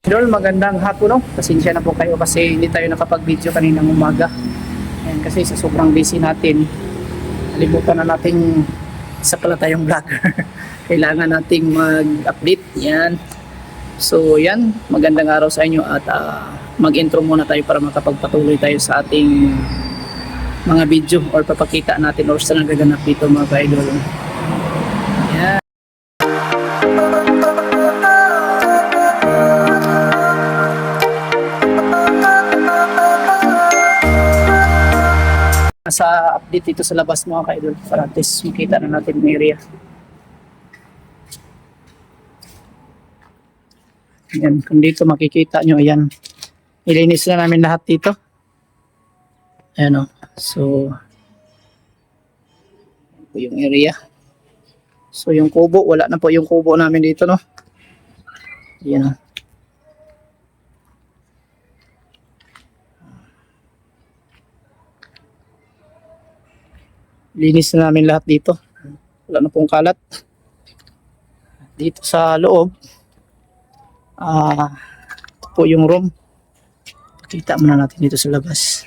Idol, magandang hapon, no? Pasensya na po kayo kasi hindi tayo nakapag-video kaninang umaga. Ayan, kasi sa sobrang busy natin, nalimutan na nating isa pala tayong vlogger. Kailangan nating mag-update. Yan. So, yan. Magandang araw sa inyo at mag-intro muna tayo para makapagpatuloy tayo sa ating mga video or papakita natin or sa nagaganap dito mga ka-idol. Yan. Sa update dito sa labas mga ka-idol para at least makita na natin yung area. Ayan, kung dito makikita nyo, ayan, ilinis na namin lahat dito. Ayan o, so ayan po yung area. So yung kubo, wala na po yung kubo namin dito, no. Ayan o. Linis na namin lahat dito. Wala na pong kalat. Dito sa loob, ito po yung room. Pakita muna natin dito sa labas.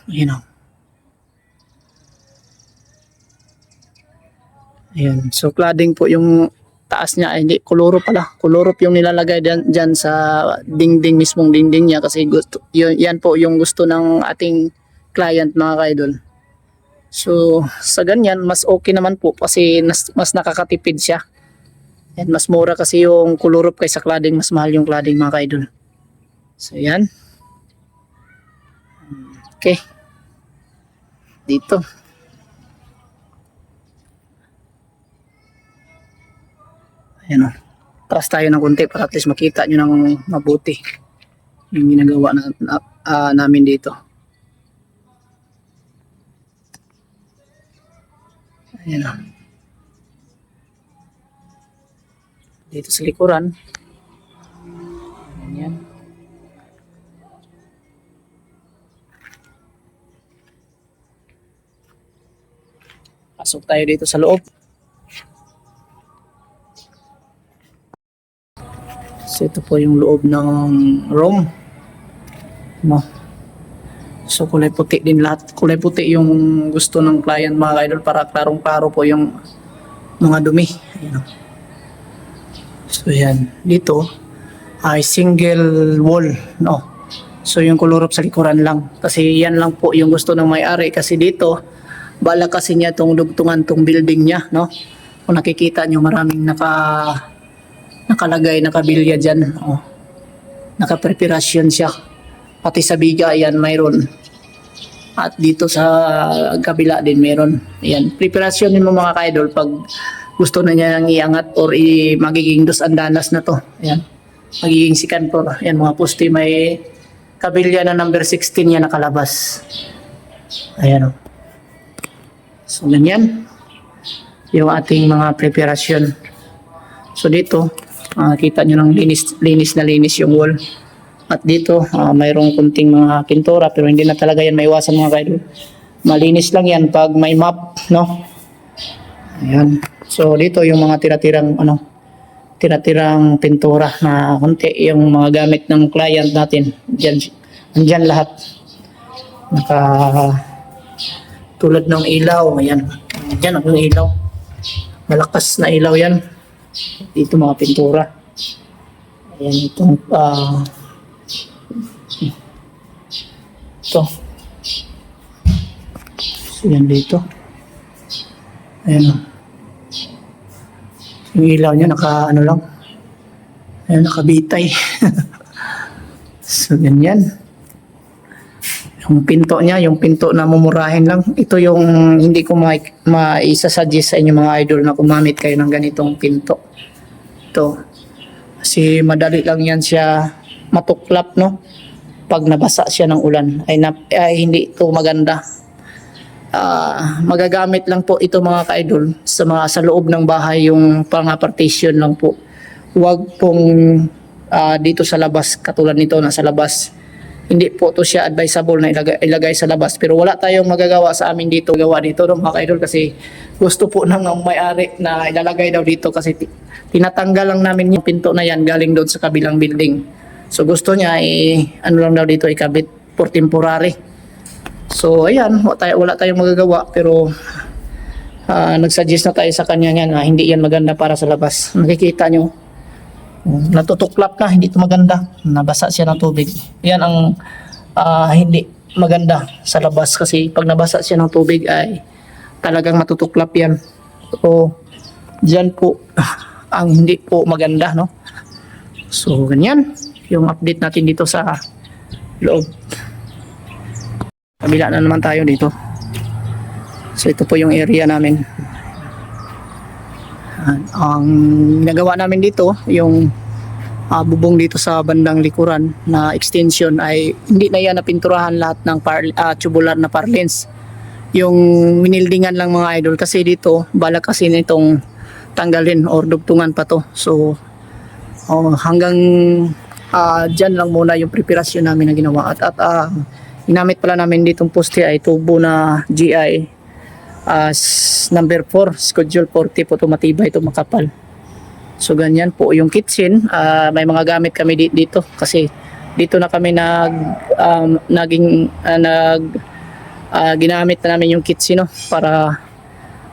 Ayan o. Ayan. So cladding po yung taas niya, hindi kolorop pala. Kolorop yung nilalagay dyan sa dingding, mismong dingding niya kasi gusto, yan po yung gusto ng ating client mga ka-idol. So sa ganyan, mas okay naman po kasi mas nakakatipid siya. And mas mura kasi yung kolorop kaysa cladding, mas mahal yung cladding mga ka-idol. So yan. Okay. Dito. Ayan o. Taas tayo ng konti para at least makita nyo ng mabuti yung ginagawa namin dito. Ayan o. Dito sa likuran. Ayan. Pasok tayo dito sa loob. So ito po yung loob ng room. No. So kulay puti din lahat. Kulay puti yung gusto ng client mga idol para klarong-klaro po yung mga dumi. Ayan. So yan. Dito ay single wall. No. So yung kolorop sa likuran lang. Kasi yan lang po yung gusto ng may-ari. Kasi dito, bala kasi niya itong dugtungan tong building niya. No. Kung nakikita nyo maraming nakalagay, nakabilya dyan. Oh. Nakapreparasyon siya. Pati sa biga, ayan, mayroon. At dito sa kabila din mayroon. Ayan, preparasyon din mo mga ka-idol pag gusto na niya nang iangat or magiging dos andanas na to. Ayan, magiging second floor. Ayan, mga poste may kabilya na number 16 yan nakalabas. Ayan o. So, ganyan. Yung ating mga preparasyon. So, dito, kita nyo ng linis na linis yung wall. At dito, mayroong kunting mga pintura pero hindi na talaga yan maiwasan mga kaidol. Malinis lang yan pag may map, no? Ayan. So dito yung mga tira-tirang pintura na kunti yung mga gamit ng client natin. Andyan lahat. Tulad ng ilaw, ayan. Andyan ang ilaw. Malakas na ilaw yan. Dito mga pintura. Ayan itong ito. So yan dito. Ayan o. Yung ilaw niya nakabitay. So ganyan. Yung pinto niya, yung pinto na mumurahin lang. Ito yung hindi ko maisa-suggest sa inyo mga idol na gumamit kayo ng ganitong pinto. Ito. Kasi madali lang yan siya matuklap, no? Pag nabasa siya ng ulan. Ay hindi ito maganda. Magagamit lang po ito mga ka-idol sa loob ng bahay yung pang-partition lang po. Huwag pong dito sa labas, katulad nito nasa labas. hindi po to siya advisable na ilagay sa labas. Pero wala tayong magagawa sa amin dito, gawa dito no, mga ka-idol, kasi gusto po ng may-ari na ilalagay daw dito kasi tinatanggal lang namin yung pinto na yan galing doon sa kabilang building. So gusto niya ano lang daw dito ikabit for temporary. So ayan, wala tayong magagawa, pero nagsuggest na tayo sa kanya niya na hindi yan maganda para sa labas. Nakikita nyo, natutuklap na, hindi ito maganda. Nabasa siya ng tubig. Yan ang hindi maganda sa labas, kasi pag nabasa siya ng tubig ay talagang matutuklap yan. So, dyan po ang hindi po maganda, no? So, ganyan yung update natin dito sa loob. Kabila na naman tayo dito. So ito po yung area namin. Ang ginagawa namin dito, yung bubong dito sa bandang likuran na extension ay hindi na yan napinturahan lahat ng tubular na parlins. Yung winildingan lang mga idol, kasi dito balak kasi nitong tanggalin or dugtungan pa to. So hanggang dyan lang muna yung preparasyon namin na ginawa. At ginamit pala namin ditong poste ay tubo na GI number 4, schedule 40 po, ito matibay, ito makapal. So ganyan po yung kitchen. May mga gamit kami dito kasi dito na kami ginamit na namin yung kitchen, no, para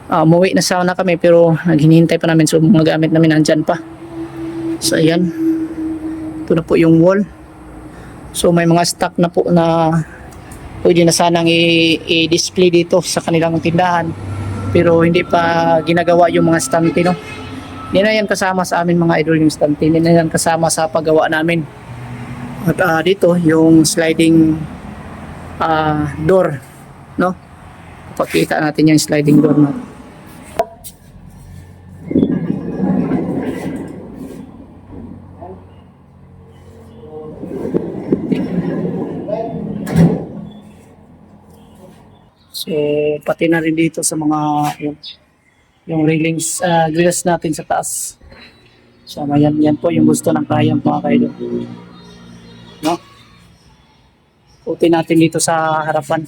umuwi na sana kami, pero naghinihintay pa namin, so mga gamit namin nandyan pa. So ayan, ito na po yung wall. So may mga stock na po na pwede na sanang i-display dito sa kanilang tindahan, pero hindi pa ginagawa yung mga stante, no. Hindi na yan kasama sa amin mga idol, yung stante, hindi na yan kasama sa paggawa namin. At dito yung sliding door, no. Pakita natin yung sliding door natin. So pati na rin dito sa mga yung railings, grills natin sa taas. So yan po yung gusto ng client mga kaidol, no. Puti natin dito sa harapan.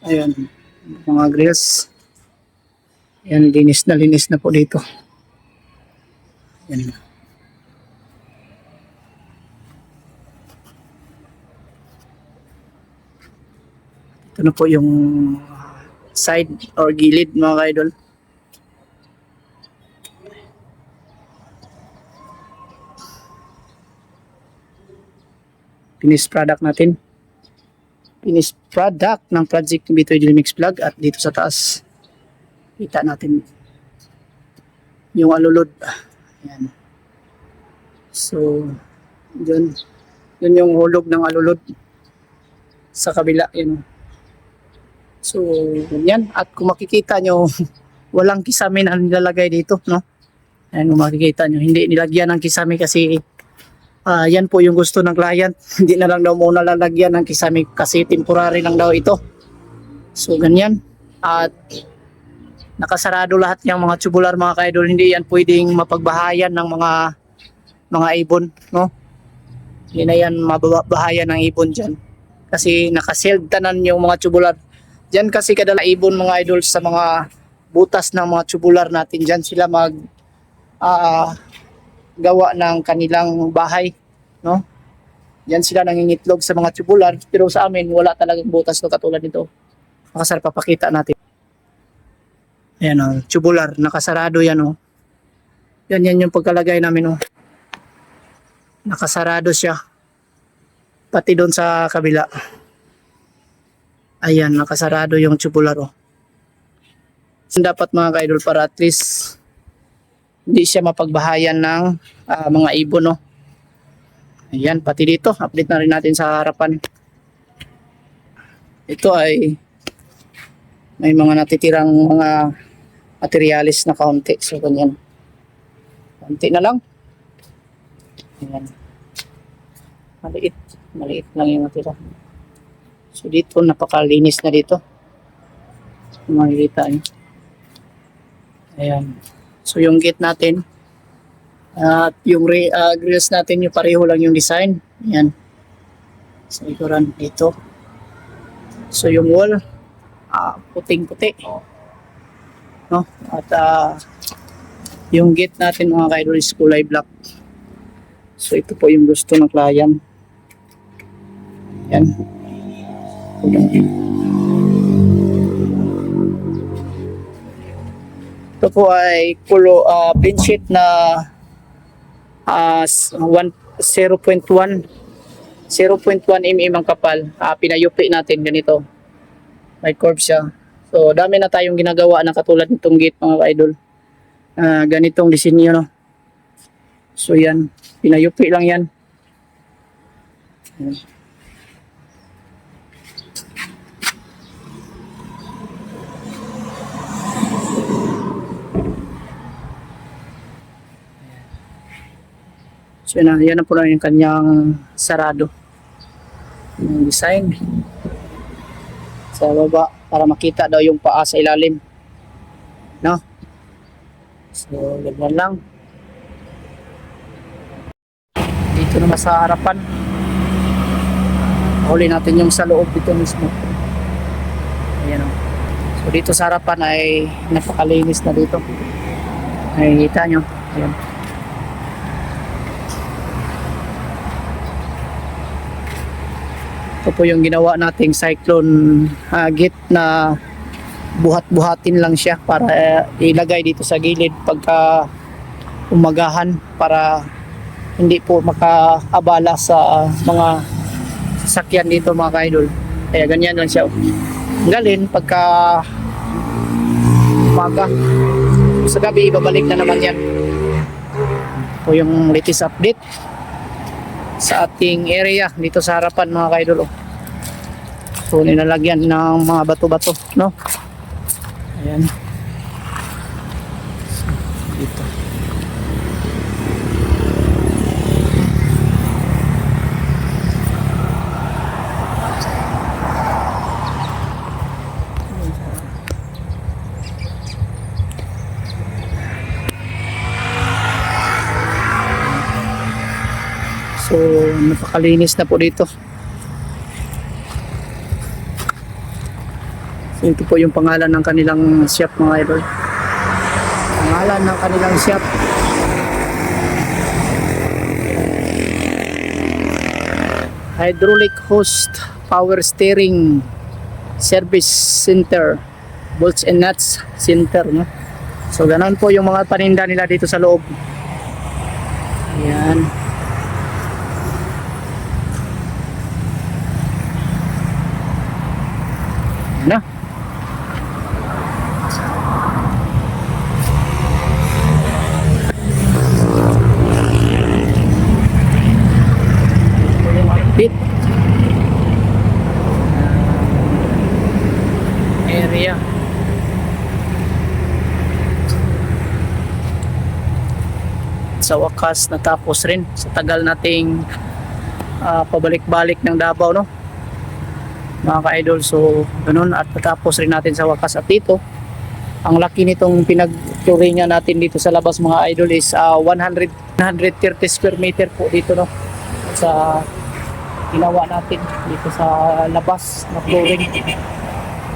Ayan, mga grills. Yan, linis na po dito. Yan. Ito na po yung side or gilid mga kaidol. Finished product natin. Finished product ng project ng Bitoy Daily Mix Vlog. At dito sa taas, kita natin yung alulod. Ayan. So, yun yung hulog ng alulod sa kabila, yun. So, yan. At kung makikita nyo, walang kisame na nilalagay dito, no? Ayan, kung makikita nyo, hindi nilagyan ng kisame kasi yan po yung gusto ng client. Hindi na lang daw muna lalagyan ng kisame kasi temporary lang daw ito. So, ganyan. At nakasarado lahat yung mga tubular mga kaidol. Hindi yan pwedeng mapagbahayan ng mga ibon, no? Hindi na yan mababahayan ng ibon dyan. Kasi nakasealed tanan yung mga tubular. Diyan kasi kadala ibon mga idol sa mga butas ng mga tubular natin. Diyan sila gawa ng kanilang bahay, no? Diyan sila nangingitlog sa mga tubular, pero sa amin wala talagang butas no katulad nito. Makasar papakita natin. Ayan tubular, nakasarado yan Yan yung pagkalagay namin Nakasarado siya. Pati doon sa kabila. Ayan, nakasarado yung tubular So, dapat mga ka-idol para at least hindi siya mapagbahayan ng mga ibon, Ayan, pati dito, update na rin natin sa harapan. Ito ay may mga natitirang mga materialis na kaunti. So, ganyan. Kaunti na lang. Ayan. Maliit lang yung natira. So dito napakalinis na dito. Makikita niyo. Ayan. So yung gate natin At yung grills natin, yung pareho lang yung design. Yan. Sa likuran dito. So yung wall, puting-puti. No? At yung gate natin mga ka-idol is kulay black. So ito po yung gusto ng client. Yan. Ito po ay plain sheet na 0.1 mm ang kapal. Pinayupi natin ganito. May curve siya. So dami na tayong ginagawa na katulad nitong gate mga ka-idol. Ganitong disenyo, no. So yan, pinayupi lang yan. So yan na po lang yung kanyang sarado. Yung design. Sa baba, para makita daw yung paa sa ilalim. No? So, ganyan lang. Dito naman sa harapan. Huli natin yung sa loob dito mismo. Ayan o. So, dito sa harapan ay napakalinis na dito. Nakikita nyo. Ayan. Ito po yung ginawa nating cyclone gate na buhat-buhatin lang siya para ilagay dito sa gilid pagka umagahan para hindi po makaabala sa mga sasakyan dito mga ka-idol. Kaya ganyan lang siya. Galin pagka umaga. Sa gabi ibabalik na naman yan. Ito yung latest update sa ating area dito sa harapan mga ka-idol. So nilalagyan ng mga bato-bato, no? Ayan. So, dito. So, napakalinis na po dito. So, ito po yung pangalan ng kanilang shop mga idol. Pangalan ng kanilang shop. Hydraulic Hose Power Steering Service Center. Bolts and Nuts Center. No? So, ganun po yung mga paninda nila dito sa loob. Ayan. Na. Bit area. Sa wakas natapos rin sa tagal nating pabalik-balik ng Davao, no? Mga ka-idol, so ganun at natapos rin natin sa wakas. At dito ang laki nitong pinagturingan natin dito sa labas mga idol is 130 square meter po dito, no, sa ginawa natin dito sa labas na flooring.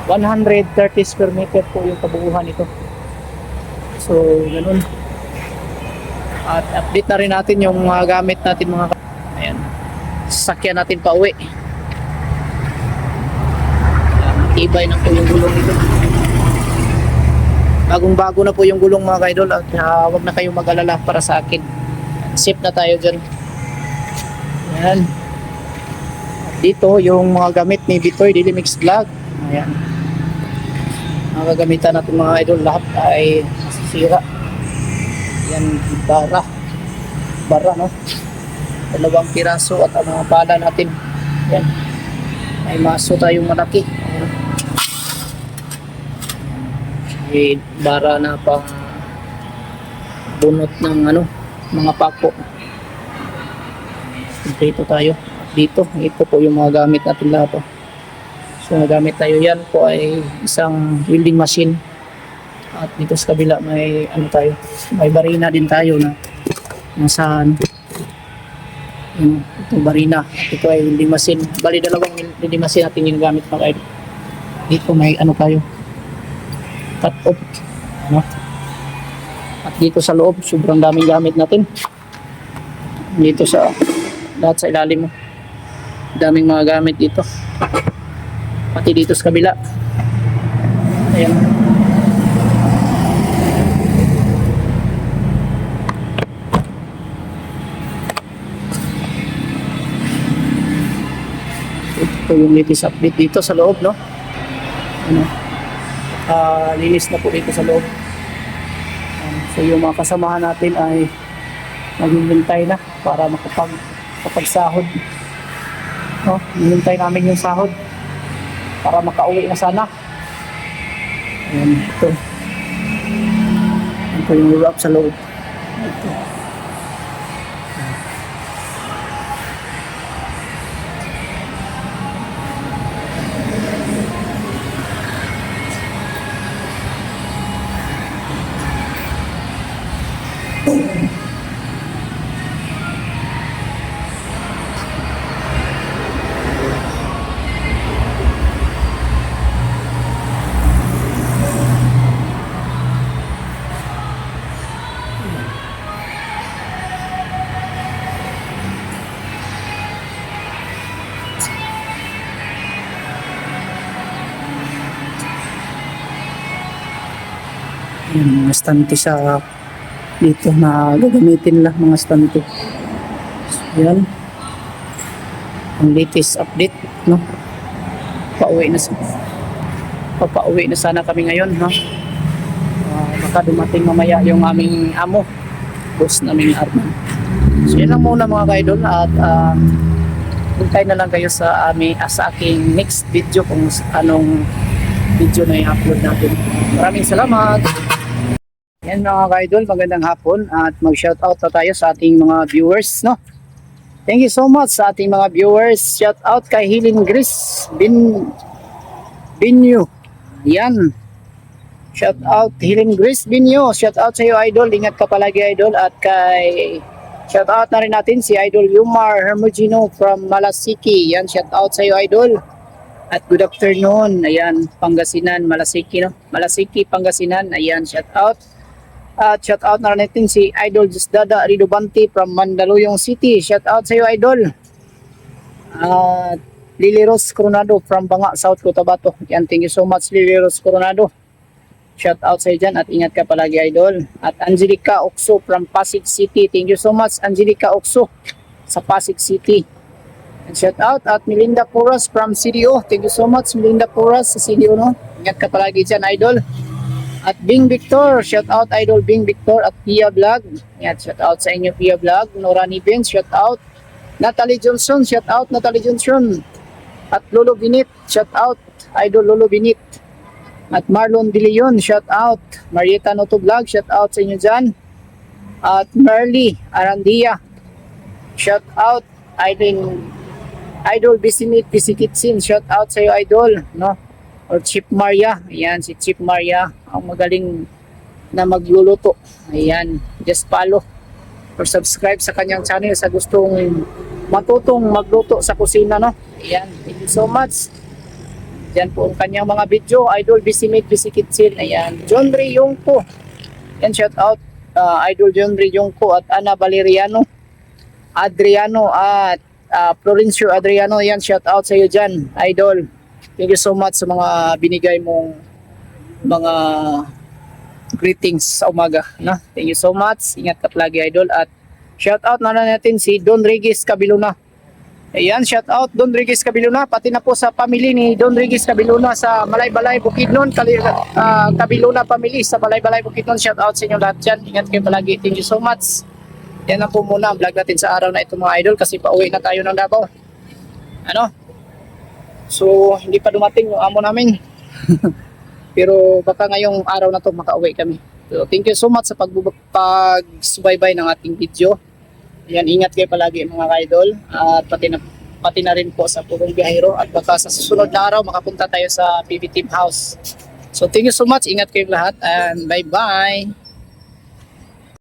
130 square meter po yung kabuuhan nito. So ganun, at update na rin natin yung mga gamit natin mga ayan, sasakyan natin pa uwi. Ibay na po yung gulong nito. Bagong-bago na po yung gulong mga ka-idol at wag na kayong mag-alala para sa akin. Safe na tayo dyan. Ayan. At dito yung mga gamit ni Bitoy Daily Mix Vlog. Ayan. Mga gagamitan natin mga idol lahat ay nasisira. Ayan, bara, no? 2 piraso at ang mga pala natin. Ayan. May maso tayong malaki. Ayan. May bara na pang bunot ng mga pako. Dito tayo. Dito, ito po yung mga gamit natin lahat. So nagamit tayo, yan po ay isang welding machine. At dito sa kabila may tayo, may barina din tayo na Nasaan? Ito barina. Ito ay limasin. Bali dalawang limasin natin ginagamit mga kaidol. Dito may ano tayo. Cut off. Ano? At dito sa loob, sobrang daming gamit natin. Dito sa lahat sa ilalim mo. Daming mga gamit dito. Pati dito sa kabila. Ayan. Ito yung latest update dito sa loob, no? Ano? Linis na po dito sa loob. So yung mga kasamahan natin ay maghihintay na para makapagsahod. No? Hihintay namin yung sahod para makauwi na sana. Ayan, ito. Ito yung wrap sa loob. Ito. Yung mga stante sa dito na gagamitin lang mga stante. So, yan. Ang latest update, no? Papauwi na sana kami ngayon, ha? Baka dumating mamaya yung aming amo, boss namin Arman. So yan lang muna mga kaidol at hintay na lang kayo sa aking next video kung anong video na i-upload natin. Maraming salamat. Yan mga ka-idol, magandang hapon at mag-shoutout na tayo sa ating mga viewers, no? Thank you so much sa ating mga viewers. Shoutout kay Healing Grace Binyo. Yan. Shoutout Healing Grace Binyo. Shoutout sa iyo idol. Ingat ka palagi idol. At kay shoutout na rin natin si Idol Yumar Hermogino from Malasiki. Yan, shoutout sa iyo idol. At good afternoon. Ayan, Pangasinan, Malasiki, no? Malasiki, Pangasinan. Ayan, shoutout. At shout out na natin si Idol Jusdada Ridobante from Mandaluyong City. Shout out sa iyo Idol. At Lily Rose Coronado from Banga, South Cotabato. Yan, thank you so much Lily Rose Coronado. Shout out sa iyo dyan at ingat ka palagi Idol. At Angelica Okso from Pasig City. Thank you so much Angelica Okso sa Pasig City. And shout out at Melinda Puras from CDO. Thank you so much Melinda Puras sa CDO, no? Ingat ka palagi dyan Idol. At Bing Victor, shout out Idol Bing Victor at Pia Vlog. Yan, shout out sa inyo Pia Vlog. Norani Benz, shout out. Natalie Johnson, shout out Natalie Johnson. At Lolo Binit, shout out Idol Lolo Binit. At Marlon De Leon, shout out. Marieta Noto Vlog, shout out sa inyo dyan. At Merly Arandia, shout out. Idol Bisimit Bisikitsin, shout out sa iyo Idol, no? Or Chip Maria. Ayan, si Chip Maria ang magaling na magluluto. Ayan, just follow or subscribe sa kanyang channel sa gustong matutong magluto sa kusina, no? Ayan, thank you so much. Yan po ang kanyang mga video. Idol Bisimate Bisikitsin. Ayan, John Ray Yongko. Yan, shout out Idol John Ray Yongko at Ana Valeriano Adriano at Florencio Adriano. Yan, shout out sa iyo dyan Idol. Thank you so much sa mga binigay mong mga greetings sa umaga, no? Thank you so much. Ingat ka palagi Idol. At shout out na natin si Don Regis Cabiluna. Ayan, shout out Don Regis Cabiluna, pati na po sa family ni Don Regis Cabiluna sa Balay-Balay Bukidnon, Cabiluna family sa Balay-Balay Bukidnon. Shout out sa inyo lahat dyan. Ingat kayo palagi. Thank you so much. Yan na po muna ang vlog natin sa araw na ito mga idol kasi pauwi na tayo ng Davao. Ano? So, hindi pa dumating yung amo namin. Pero baka ngayong araw na to makauwi kami. So, thank you so much sa pagsubaybay ng ating video. Yan, ingat kayo palagi mga idol. At pati na rin po sa Purong Biyahero. At baka sa susunod na araw makapunta tayo sa PB Team House. So, thank you so much. Ingat kayo lahat and bye-bye.